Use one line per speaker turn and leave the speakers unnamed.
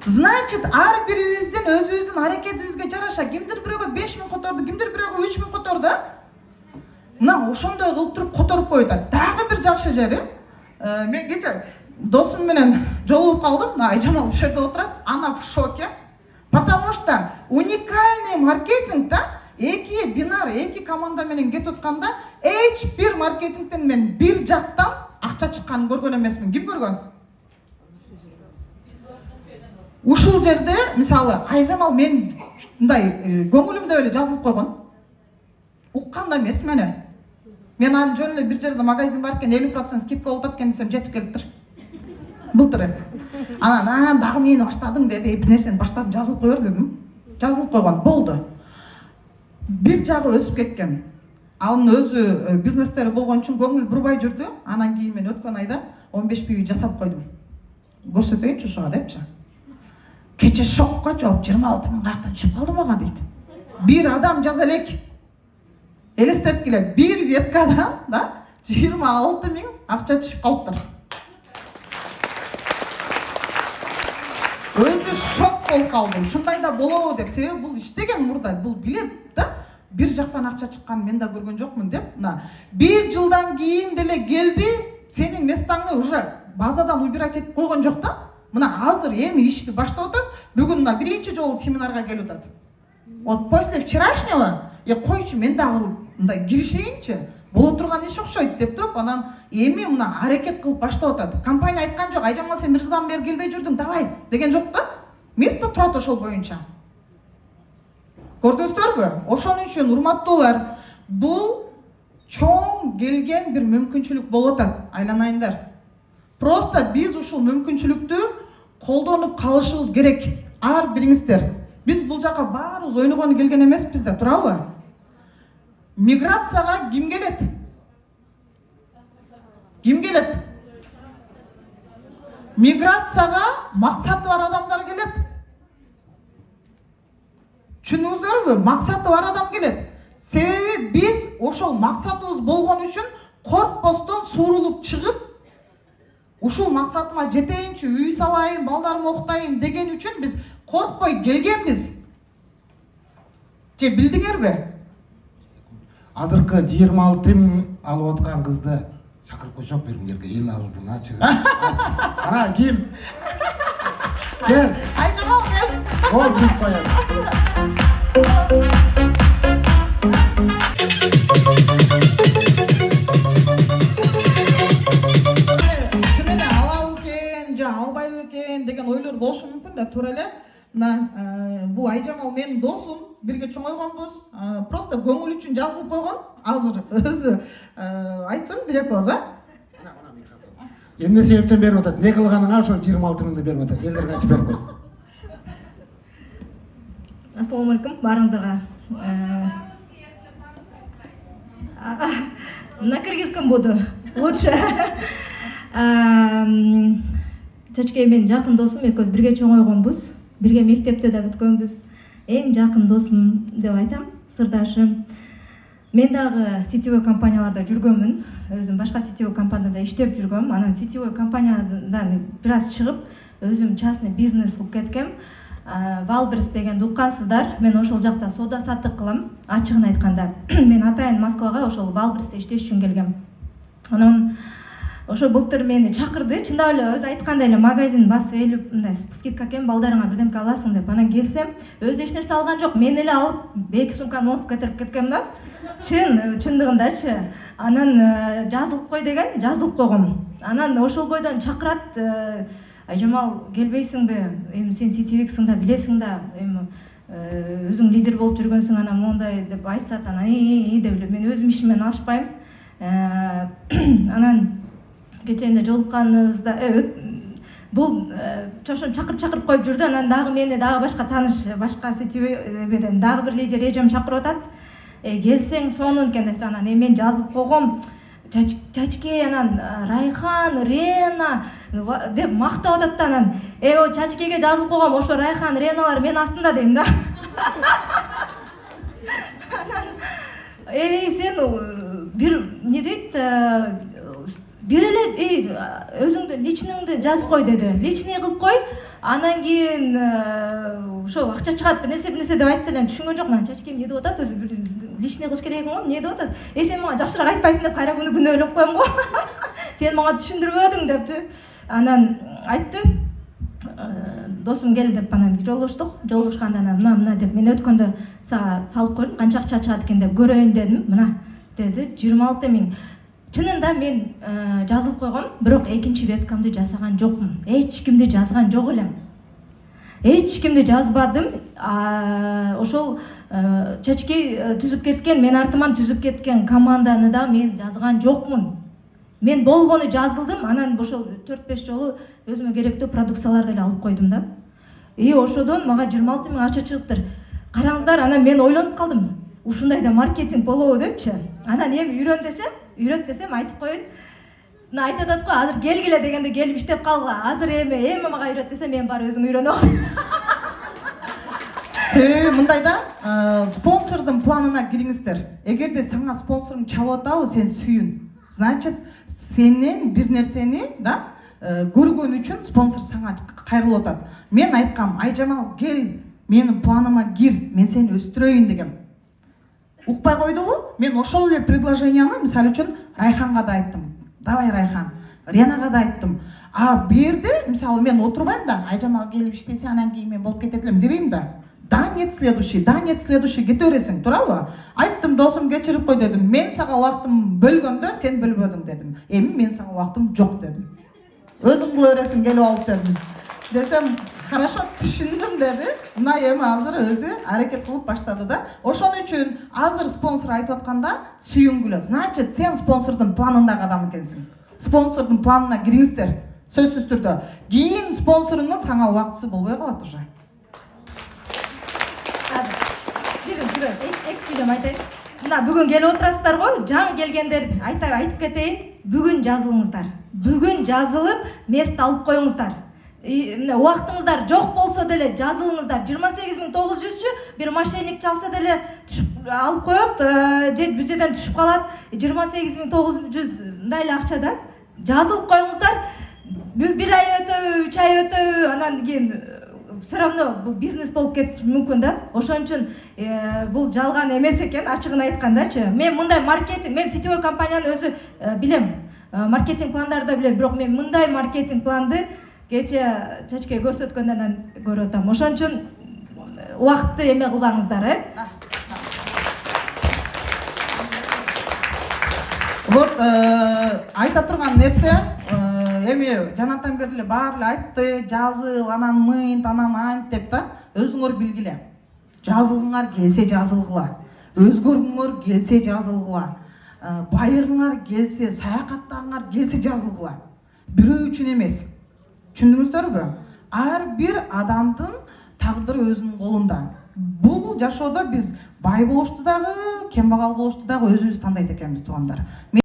Значит, ар бирибиздин өзүбүздүн аракетибизге жараша кимдир бирөөгө 5000 которду, кимдир бирөөгө 3000 которду. Мына ошондой кылып туруп которуп коюп атат. Дагы бир жакшы жери, мен кече досум менен жолугуп калдым. Мына Айжамал бул жерде отурат. Ана в шоке. Потому что уникальный маркетинг да, эки бинар, эки команда менен кетип атканда, H1 маркетингден мен бир жактан акча чыкканын көргөн эмесмин. Ким көргөн? Ушул жерде, мисалы, Айжамал мен мындай көңүлүмдө эле жазылып койгон. Уккан да эмес мени. Мен анын жөн эле бир жерде магазин бар экен, 50% скидка болуп аткан десем жетип келиптир. Былтыр. Анан дагы мени баштадың деди, бир нерсени баштадым, жазылып коер дедим. Жазылып койгон, болду. Бир жагы өсүп кеткен. Анын өзү бизнестери болгон үчүн көңүл бурбай жүрдү. Анан кийин мен өткөн айда 15 пиви жасап койдум. Көрсөтөйүнчү ушуга депчи. Кече шокко жооп 26 000 каяктан түшүп калды мага дейт. Бир адам жаза элек. Элестеткиле, бир веткадан да 26 000 акча түшүп калыптыр. Өзү шок болуп калдым. Ушундай да болобу деп. Себеби бул иштеген мурда, бул билет да. Бир жактан акча чыкканын мен да көргөн жокмун деп. Мына бир жылдан кийин деле келди, сенин местаңды уже базадан убирать этип койгон жок да. Мына азыр эми ишти баштап атат. Бүгүн мына биринчи жолу семинарга келип атат. Вот после вчерашнего койчу мен дагы мындай киришейинчи. Боло турган иш окшойт деп туруп, анан эми мына аракет кылып баштап атат. Компания айткан жок, Айжамал сен бир жылдан бери келбей жүрдүң, давай деген жок да. Место турат ошол боюнча. Көрдүңүздөрбү? Ошон үчүн урматтуулар, бул чоң келген бир мүмкүнчүлүк болуп атат, айланайындар. Просто биз ушул мүмкүнчүлүктү колдонуп калышыбыз керек. Ар бириңиздер. Биз бул жака баарыбыз ойногону келген эмеспиз да, туурабы? Миграцияга ким келет? Ким келет? Миграцияга максаты бар адамдар келет. Түшүндүңүздөрбү? Максаты бар адам келет. Себеби биз ошол максатыбыз болгон үчүн коркпостон суурулуп чыгып, ушул максатыма жетейинчи, үй салайын, балдарымы окутайын деген үчүн биз коркпой келгенбиз. Же билдиңерби?
Азыркы 26 000 алып аткан кызды чакырып койсок бериңерге, эл алдыначы. Ана ким? Кел.
Айжамал кел.
Ол жип коёт.
Шуну эле алабы экен, же албайбы экен деген ойлор болушу мүмкүн да, туура эле. Мына бул Айжамал менин досум, бирге чоңойгонбуз. Просто көңүл үчүн жазылып койгон. Азыр өзү айтсын бир экөөбүз, а?
Эмне себептен берип атат? Не кылганыңа ошол 26 000 берип атат. Элдерге айтып берип койсун.
Ассаламу алейкум баарыңыздарга. На кыргызском буду. Лучше. Чачкей менин жакын досум, экөөбүз бирге чоңойгонбуз. Бирге мектепте да бүткөнбүз. Эң жакын досум деп айтам, сырдашым. Мен дагы сетевой компанияларда жүргөнмүн. Өзүм башка сетевой компанияда иштеп жүргөм. Анан сетевой компаниядан бир аз чыгып, өзүм частный бизнес кылып кеткем. Валберс дегенди уккансыздар. Мен ошол жакта соода саттык кылам. Ачыгын айтканда, мен атайын Москвага ошол Валберсте иштеш үчүн келгем. Анан ошо былтыр мени чакырды. Чындап эле өзү айткандай эле магазин басып элип, мындай скидка экен, балдарыңа бирдемке аласың деп. Анан келсем, өзү эч нерсе алган жок. Мен эле алып, эки сумканы алып кетирип кеткем да. Чындыгындачы. Анан жазылып кой деген, жазылып койгом. Анан ошол бойдон чакырат, Айжамал келбейсиңби? Эми сен сетевиксиң да, билесиң да, эми өзүң лидер болуп жүргөнсүң, анан мондай деп айтсат, анан деп эле мен өзүм ишиммен алышпайм. Анан кечээне жолукканыбызда бул чошон чакырып коюп жүрдү. Анан дагы мени дагы башка тааныш, башка сетевой менен дагы бир лидер эжем чакырып атат. Келсең сонун экен десе, анан мен жазылып койгом. Чачке, анан Райхан, Рена деп мактап атат да, анан о Чачкеге жазылып койгом, ошо Райхан, Реналар мен астында дейм да. Сен бир не дейт, бир эле өзүңдү личныйыңды жазып кой деди. Личный кылып кой. Анан кийин ошо акча чыгат бир нерсе деп айтты элем, түшүнгөн жокмун. Чачкем эмне деп атат, өзү бир лишний кылыш керек го, эмне деп атат. Сен мага жакшыраак айтпайсың деп кайра күнү ойлоп коем го. Сен мага түшүндүрбөдүң депчи. Анан айтты, досум кел деп анан жолуштук. Жолугушканда анан мына деп мен өткөндө сага салып койдум, канча акча чыгат экен деп көрөйүн дедим. Мына деди 26 000. Чынында мен жазылып койгом, бирок экинчи веткамды жасаган жокмун. Эч кимди жазган жок элем. Эч кимди жазбадым. Ошол Чачкей түзүп кеткен, мен артыман түзүп кеткен команданы да мен жазган жокмун. Мен болгону жазылдым, анан ошол 4-5 жолу өзүмө керектүү продукцияларды эле алып койдум да. Ошодон мага 26 000 акча чыгыптыр. Караңыздар, анан мен ойлонуп калдым. Ушундай да маркетинг болобу депчи. Анан эми үйрөтпесем айтып коет. Мына айтып атат го, азыр келгиле дегенде келип иштеп калгыла. Азыр эми мага үйрөт десе мен баары өзүң үйрөнүп алам.
Себеби мындай да, спонсордун планына кириңиздер. Эгерде сага спонсоруң чалып атабы, сен сүйүн. Значит, сенен бир нерсени да көргөн үчүн спонсор сага кайрылып атат. Мен айткам, Айжамал кел, менин планыма кир, мен сени өстүрөйүн дегем. Укпай койдубу? Мен ошол эле предложенияны, мисалы үчүн, Райханга да айттым. Давай Райхан, Ренаға да айттым. Бу жерде, мисалы мен отурбайм да, Айжамал келип иштесе, анан кийин мен болуп кетет элем дебейм да. Да нет следующий, кете бересиң, туурабы? Айттым, досум кечирип кой дедим. Мен сага убактым бөлгөндө сен бөлбөдүң дедим. Эми мен сага убактым жок дедим. Өзүң кыла бересиң, келип алып дедим. Десем, хорошо түшүндүм деди. Мына эми азыр өзү аракет кылып баштады да. Ошон үчүн азыр спонсор айтып атканда сүйүнгүлө. Значит, сен спонсордун планындагы адам экенсиң. Спонсордун планына кириңиздер. Сөзсүз түрдө. Кийин спонсоруңдун сага убактысы болбой калат уже.
Эки сүйлөм айтайын. Мына бүгүн келип отурасыздар го, жаңы келгендер айтып кетейин. Бүгүн жазылыңыздар. Бүгүн жазылып, мест алып коюңуздар. Убактыңыздар жок болсо деле жазылыңыздар. 28 900чү бир мошенник чалса деле алып коет, же бир жерден түшүп калат. 28 900 мындай эле акча да. Жазылып коюңуздар. Бир ай өтөбү, 3 ай өтөбү, анан кийин все равно бул бизнес болуп кетиши мүмкүн да. Ошон үчүн бул жалган эмес экен, ачыгын айткандачы. Мен мындай маркетинг, мен сетевой компанияны өзү билем. Маркетинг пландарды да билем, бирок мен мындай маркетинг планды кече Чачкей көрсөткөндөн көрүп атам. Ошон үчүн убакытты эме кылбаңыздар,
Вот айта турган нерсе, эми жанатан бери эле баары эле айтты, жазыл, анан мынт, анан ант деп да, өзүңөр билгиле. Жазылгыңар келсе жазылгыла. Өзгөргүңөр келсе жазылгыла. Байыгыңар келсе, саякаттагыңар келсе жазылгыла. Бирөө үчүн эмес. Түшүндүңүздөрбү? Ар бир адамдын тагдыры өзүнүн колунда. Бул жашоодо биз бай болушту дагы, кембагал болушту дагы өзүбүз тандайт экенбиз, туугандар.